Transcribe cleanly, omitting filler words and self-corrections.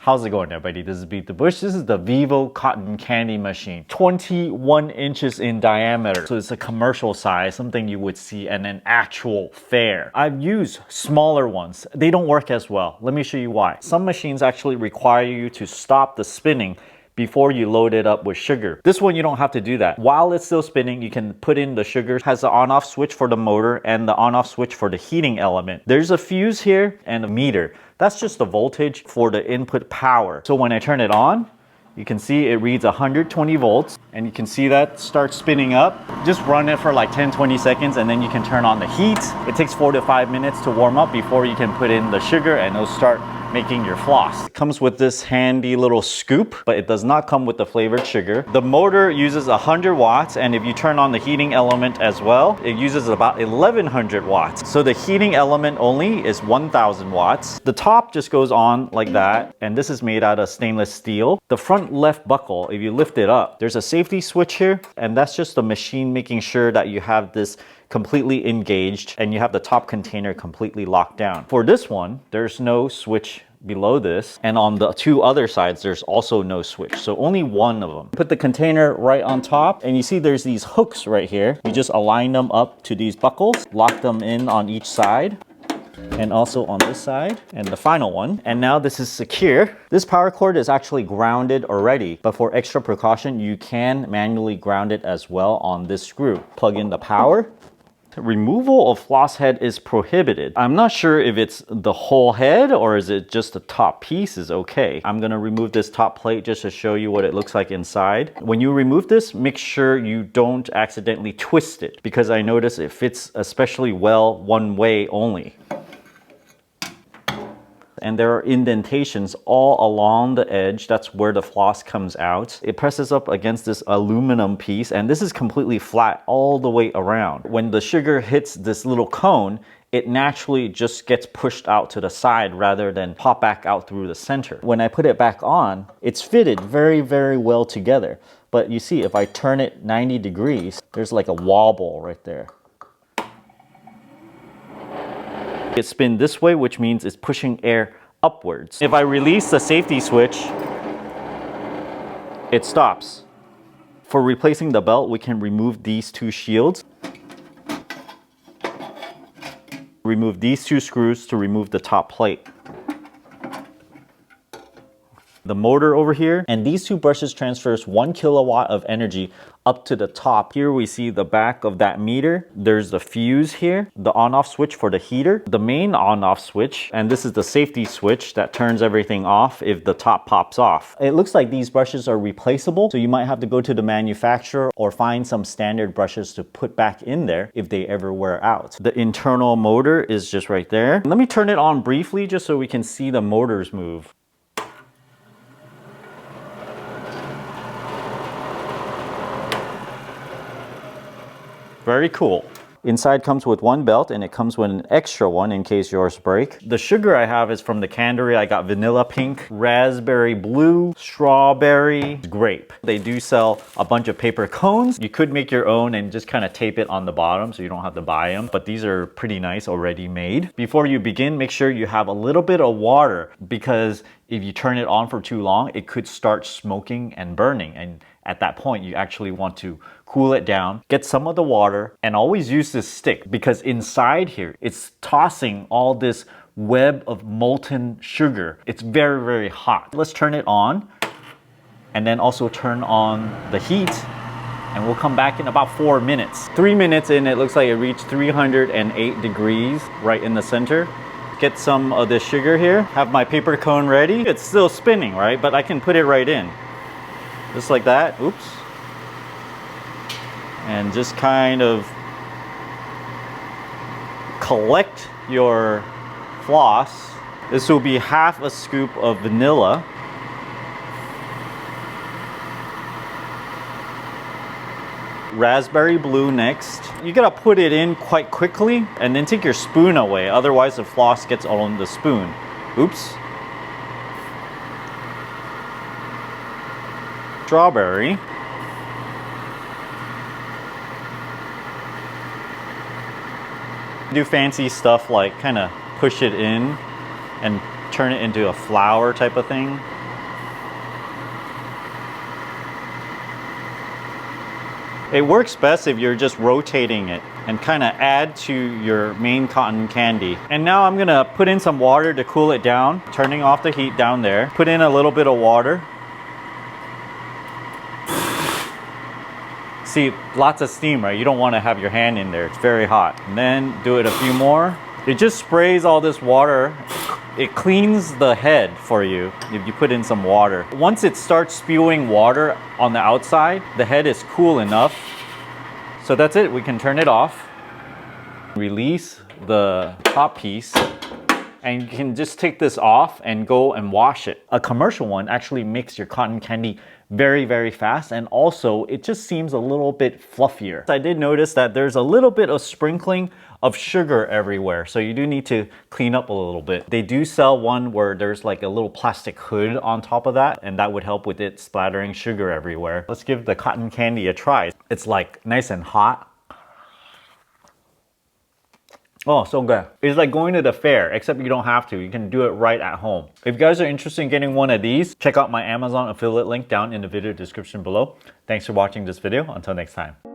How's it going, everybody? This is Beat the Bush. This is the Vivo cotton candy machine. 21 inches in diameter. So it's a commercial size, something you would see at an actual fair. I've used smaller ones. They don't work as well. Let me show you why. Some machines actually require you to stop the spinning before you load it up with sugar. This one, you don't have to do that. While it's still spinning, you can put in the sugar. It has the on-off switch for the motor and the on-off switch for the heating element. There's a fuse here and a meter. That's just the voltage for the input power. So when I turn it on, you can see it reads 120 volts and you can see that start spinning up. Just run it for like 10-20 seconds and then you can turn on the heat. It takes 4 to 5 minutes to warm up before you can put in the sugar and it'll start making your floss. It comes with this handy little scoop, but it does not come with the flavored sugar. The motor uses 100 watts, and if you turn on the heating element as well, it uses about 1100 watts. So the heating element only is 1000 watts. The top just goes on like that, and this is made out of stainless steel. The front left buckle, if you lift it up, there's a safety switch here, and that's just the machine making sure that you have this completely engaged and you have the top container completely locked down. For this one, there's no switch below this, and on the two other sides there's also no switch, so only one of them. Put the container right on top and you see there's these hooks right here. You just align them up to these buckles, lock them in on each side and also on this side, and the final one. And now this is secure. This power cord is actually grounded already, but for extra precaution you can manually ground it as well on this screw. Plug in the power. Removal of floss head is prohibited. I'm not sure if it's the whole head or is it just the top piece is okay. I'm gonna remove this top plate just to show you what it looks like inside. When you remove this, make sure you don't accidentally twist it, because I notice it fits especially well one way only. And there are indentations all along the edge. That's where the floss comes out. It presses up against this aluminum piece, and this is completely flat all the way around. When the sugar hits this little cone, it naturally just gets pushed out to the side rather than pop back out through the center. When I put it back on, it's fitted very, very well together. But you see, if I turn it 90 degrees, there's like a wobble right there. It spins this way, which means it's pushing air upwards. If I release the safety switch, it stops. For replacing the belt, we can remove these two shields. Remove these two screws to remove the top plate. The motor over here, and these two brushes transfers 1 kilowatt of energy up to the top. Here we see the back of that meter. There's the fuse here, the on-off switch for the heater, the main on-off switch, and this is the safety switch that turns everything off if the top pops off. It looks like these brushes are replaceable, so you might have to go to the manufacturer or find some standard brushes to put back in there if they ever wear out. The internal motor is just right there. Let me turn it on briefly just so we can see the motors move. Very cool. Inside comes with one belt, and it comes with an extra one in case yours break. The sugar I have is from the cannery. I got vanilla pink, raspberry blue, strawberry, grape. They do sell a bunch of paper cones. You could make your own and just kind of tape it on the bottom so you don't have to buy them, but these are pretty nice, already made. Before you begin, make sure you have a little bit of water, because if you turn it on for too long, it could start smoking and burning, and at that point you actually want to cool it down, get some of the water, and always use this stick, because inside here it's tossing all this web of molten sugar. It's very, very hot. Let's turn it on and then also turn on the heat, and we'll come back in about 4 minutes. 3 minutes in, it looks like it reached 308 degrees right in the center. Get some of this sugar here. Have my paper cone ready. It's still spinning, right? But I can put it right in. Just like that. Oops. And just kind of collect your floss. This will be half a scoop of vanilla. Raspberry blue next. You gotta put it in quite quickly and then take your spoon away, otherwise the floss gets on the spoon. Oops. Strawberry. Do fancy stuff like kind of push it in and turn it into a flour type of thing. It works best if you're just rotating it and kind of add to your main cotton candy. And now I'm gonna put in some water to cool it down, turning off the heat down there. Put in a little bit of water. See, lots of steam, right? You don't want to have your hand in there. It's very hot. And then do it a few more. It just sprays all this water. It cleans the head for you if you put in some water. Once it starts spewing water on the outside, the head is cool enough. So that's it, we can turn it off. Release the top piece and you can just take this off and go and wash it. A commercial one actually makes your cotton candy very, very fast, and also it just seems a little bit fluffier. I did notice that there's a little bit of sprinkling of sugar everywhere, so you do need to clean up a little bit. They do sell one where there's like a little plastic hood on top of that, and that would help with it splattering sugar everywhere. Let's give the cotton candy a try. It's like nice and hot. Oh, so good. It's like going to the fair, except you don't have to. You can do it right at home. If you guys are interested in getting one of these, check out my Amazon affiliate link down in the video description below. Thanks for watching this video. Until next time.